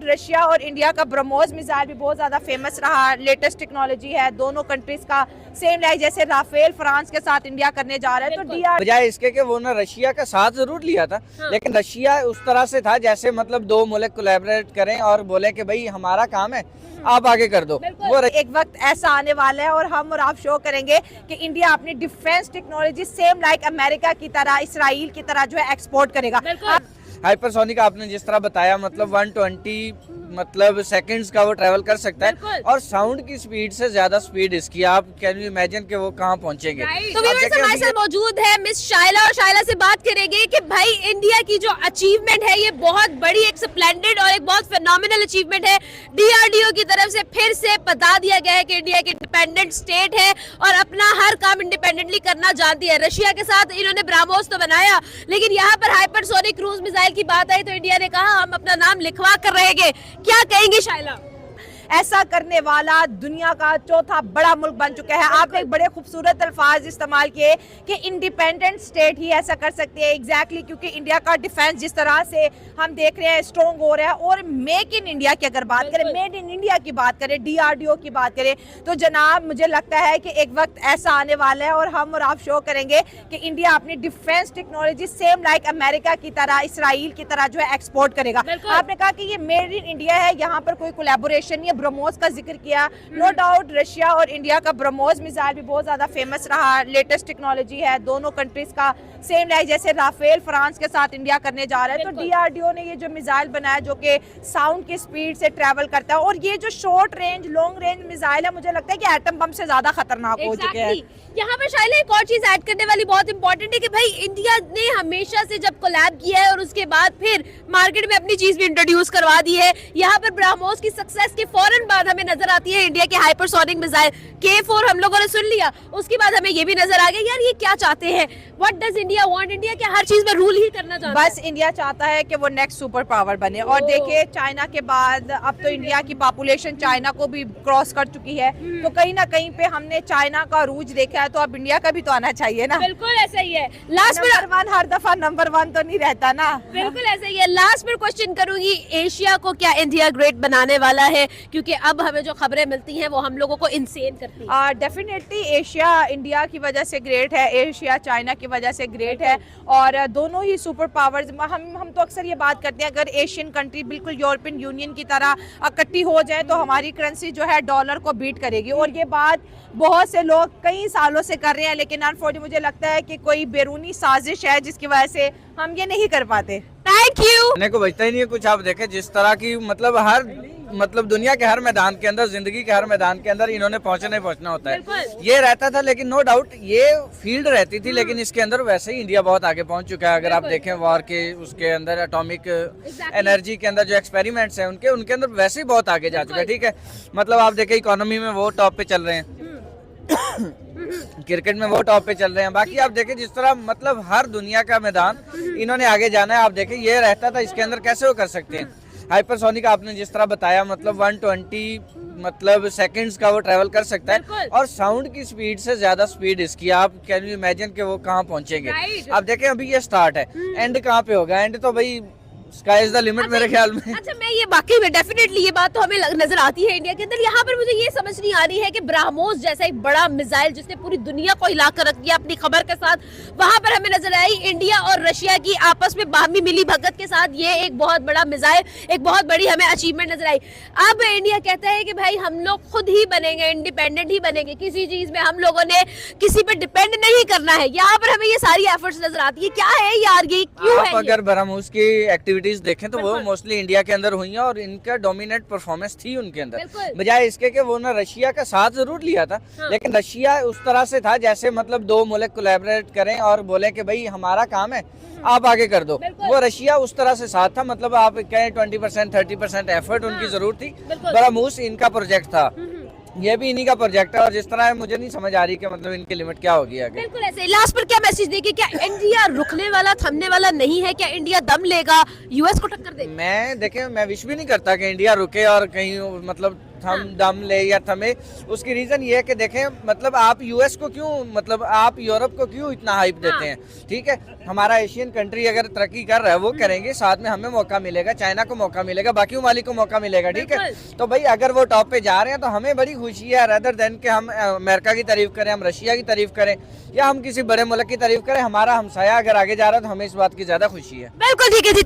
Doubt Russia और India का BrahMos missile भी बहुत ज्यादा फेमस रहा, लेटेस्ट टेक्नोलॉजी है दोनों कंट्रीज का, सेम लाइक जैसे राफेल फ्रांस के साथ इंडिया करने जा रहा है। तो बजाय इसके कि वो ना रशिया का साथ जरूर लिया था, लेकिन रशिया उस तरह से था जैसे मतलब दो मुल्क कोलैबोरेट करें और बोले कि भाई हमारा काम है आप आगे कर दो। वो एक वक्त ऐसा आने वाला है और हम और आप शो करेंगे कि इंडिया अपनी defence technology same like America की तरह, इसराइल की तरह जो है एक्सपोर्ट करेगा। हाइपरसोनिक आपने जिस तरह बताया मतलब 120 मतलब सेकंड्स का वो ट्रैवल कर सकता है और साउंड की स्पीड से ज्यादा स्पीड इसकी, आप कैन यू इमेजिन कि वो कहाँ पहुंचेंगे। तो हमारे साथ मौजूद है मिस शाइला और शाइला से बात करेंगे कि भाई इंडिया की जो अचीवमेंट है ये बहुत बड़ी, एक स्प्लेंडेड और एक बहुत फिनोमिनल अचीवमेंट है। DRDO की तरफ से फिर से बता दिया गया है कि इंडिया एक इंडिपेंडेंट स्टेट है और अपना हर काम इंडिपेंडेंटली करना जानती है। रशिया के साथ इन्होंने ब्राह्मोस तो बनाया, लेकिन यहाँ पर हाइपरसोनिक क्रूज मिसाइल की बात आई तो इंडिया ने कहा हम अपना नाम लिखवा कर रहेंगे। क्या कहेंगे शाइला? ऐसा करने वाला दुनिया का चौथा बड़ा मुल्क बन चुका है। आपने एक बड़े खूबसूरत अल्फाज इस्तेमाल किए कि इंडिपेंडेंट स्टेट ही ऐसा कर सकती है। एग्जैक्टली क्योंकि इंडिया का डिफेंस जिस तरह से हम देख रहे हैं स्ट्रॉन्ग हो रहा है, और मेक इन इंडिया की अगर बात करें, मेड इन इंडिया की बात करें, DRDO की बात करें, तो जनाब मुझे लगता है कि एक वक्त ऐसा आने वाला है और हम और आप शो करेंगे कि इंडिया अपनी defence technology same like America की तरह, इसराइल की तरह जो है एक्सपोर्ट करेगा। आपने कहा कि ये मेड इन इंडिया है, यहाँ पर कोई कोलैबोरेशन नहीं। ब्रह्मोस का जिक्र किया, नो डाउट रशिया और इंडिया का ब्रह्मोस मिसाइल भी बहुत ज्यादा फेमस रहा, लेटेस्ट टेक्नोलॉजी है दोनों कंट्रीज का, सेम लाइक जैसे राफेल फ्रांस के साथ इंडिया करने जा रहा है। तो DRDO ने ये जो मिसाइल बनाया जो कि साउंड की स्पीड से ट्रैवल करता है, और ये जो short range long range missile है मुझे लगता है कि एटम बम से ज्यादा खतरनाक हो चुके हैं। यहाँ पर शायद एक और चीज ऐड करने वाली बहुत इंपॉर्टेंट है कि भाई इंडिया ने हमेशा से जब कोलैब किया है और उसके बाद फिर मार्केट में अपनी चीज भी इंट्रोड्यूस करवा दी है। यहाँ पर ब्राह्मोस की सक्सेस के फौरन बाद हमें नजर आती है इंडिया के हाइपरसोनिक मिसाइल K4 हम लोगों ने सुन लिया, उसके बाद हमें ये भी नजर आ गया यार ये क्या चाहते हैं, what does India want. India क्या हर चीज में रूल ही करना चाहता है? बस इंडिया चाहता है कि वो नेक्स्ट सुपर पावर बने। और देखिए चाइना के बाद अब तो इंडिया की पॉपुलेशन चाइना को भी क्रॉस कर चुकी है, तो कहीं ना कहीं पे हमने चाइना का रूज देखा है, तो अब इंडिया का भी तो आना चाहिए ना। बिल्कुल ऐसा ही है। लास्ट नंबर वन हर दफा नंबर वन तो नहीं रहता ना। बिल्कुल ऐसा ही है। लास्ट में क्वेश्चन करूंगी, एशिया को क्या इंडिया ग्रेट बनाने वाला है? क्योंकि अब हमें जो खबरें मिलती हैं वो हम लोगों को इंसेन करती है। डेफिनेटली एशिया इंडिया की वजह से ग्रेट है, एशिया चाइना की वजह से ग्रेट है, और दोनों ही सुपर पावर्स। हम तो अक्सर ये बात करते हैं अगर एशियन कंट्री बिल्कुल यूरोपियन यूनियन की तरह इकट्ठी हो जाए तो हमारी करेंसी जो है डॉलर को बीट करेगी, और ये बात बहुत से लोग कई सालों से कर रहे हैं, लेकिन अनफॉर्चुनेटली मुझे लगता है कि कोई बैरूनी साजिश है जिसकी वजह से हम ये नहीं कर पाते। Thank you. कहने को बचता ही नहीं है कुछ। आप देखें जिस तरह की मतलब हर मतलब दुनिया के हर मैदान के अंदर, जिंदगी के हर मैदान के अंदर इन्होंने पहुंचना होता है, ये रहता था। लेकिन नो डाउट ये फील्ड रहती थी, लेकिन इसके अंदर वैसे ही इंडिया बहुत आगे पहुंच चुका है। अगर आप देखें वॉर के उसके अंदर एटॉमिक एनर्जी के अंदर जो एक्सपेरिमेंट्स हैं उनके अंदर वैसे ही बहुत आगे जा चुका है। ठीक है, मतलब आप देखें इकोनॉमी में वो टॉप पे चल रहे हैं, क्रिकेट में वो टॉप पे चल रहे हैं। बाकी आप देखें जिस तरह मतलब हर दुनिया का मैदान इन्होंने आगे जाना है। आप देखें ये रहता था, इसके अंदर कैसे वो कर सकते हैं। हाइपरसोनिक आपने जिस तरह बताया मतलब 120 मतलब सेकंड्स का वो ट्रैवल कर सकता है और साउंड की स्पीड से ज्यादा स्पीड इसकी, आप कैन यू इमेजिन कि वो कहाँ पहुंचेंगे। आप देखें अभी ये स्टार्ट है, एंड कहाँ पे होगा? एंड तो भाई स्काई इज द लिमिट मेरे ख्याल में। अच्छा मैं ये बाकी में डेफिनेटली ये बात तो हमें नजर आती है इंडिया के अंदर। यहाँ पर मुझे ये समझ नहीं आ रही है कि ब्राह्मोस जैसा एक बड़ा मिसाइल जिसने पूरी दुनिया को हिला कर रख दिया अपनी खबर के साथ, वहां पर हमें नजर आई इंडिया और रशिया की आपस में बाहमी मिली भगत के साथ ये एक बहुत बड़ा मिसाइल, एक बहुत बड़ी हमें अचीवमेंट नजर आई। अब इंडिया कहता है कि भाई हम लोग खुद ही बनेंगे, इंडिपेंडेंट ही बनेंगे, किसी चीज में हम लोगों ने किसी पे डिपेंड नहीं करना है। यहाँ पर हमें ये सारी एफर्ट्स नजर आती है। क्या है यार ये, क्यों है? अगर ब्रह्मोस की एक्टिविटीज देखें तो वो मोस्टली इंडिया के अंदर हुई है और इनका डोमिनेट परफॉर्मेंस थी उनके अंदर, बजाय इसके कि वो ना रशिया का साथ जरूर लिया था, लेकिन रशिया उस तरह से था जैसे मतलब दो मुल्क कोलैबोरेट करें और बोले कि भाई हमारा काम है आप आगे कर दो। वो रशिया उस तरह से साथ था, मतलब आप कहें 20% 30% एफर्ट उनकी जरूरत थी। ब्रह्मोस इनका प्रोजेक्ट था, ये भी इन्हीं का प्रोजेक्ट है, और जिस तरह मुझे नहीं समझ आ रही कि मतलब इनकी लिमिट क्या होगी आगे। बिल्कुल ऐसे। लास्ट पर क्या मैसेज देंगे? क्या इंडिया रुकने वाला, थमने वाला नहीं है? क्या इंडिया दम लेगा, यूएस को टक्कर देगा? मैं विश भी नहीं करता कि इंडिया रुके और कहीं मतलब थम दम ले या थमे, उसकी रीजन ये है कि देखें मतलब आप यूएस को क्यों, मतलब आप यूरोप को क्यों इतना हाइप देते हैं, ठीक है, हमारा एशियन कंट्री अगर तरक्की कर रहा है वो करेंगे, साथ में हमें मौका मिलेगा, चाइना को मौका मिलेगा, बाकी ममालिक को मौका मिलेगा, ठीक है। तो भाई अगर वो टॉप पे जा रहे हैं तो हमें बड़ी खुशी है, रदर देन के हम अमेरिका की तारीफ करें, हम रशिया की तारीफ करें या हम किसी बड़े मुल्क की तारीफ करें, हमारा हमसाया अगर आगे जा रहा है तो हमें इस बात की ज्यादा खुशी है। बिल्कुल ठीक है जी।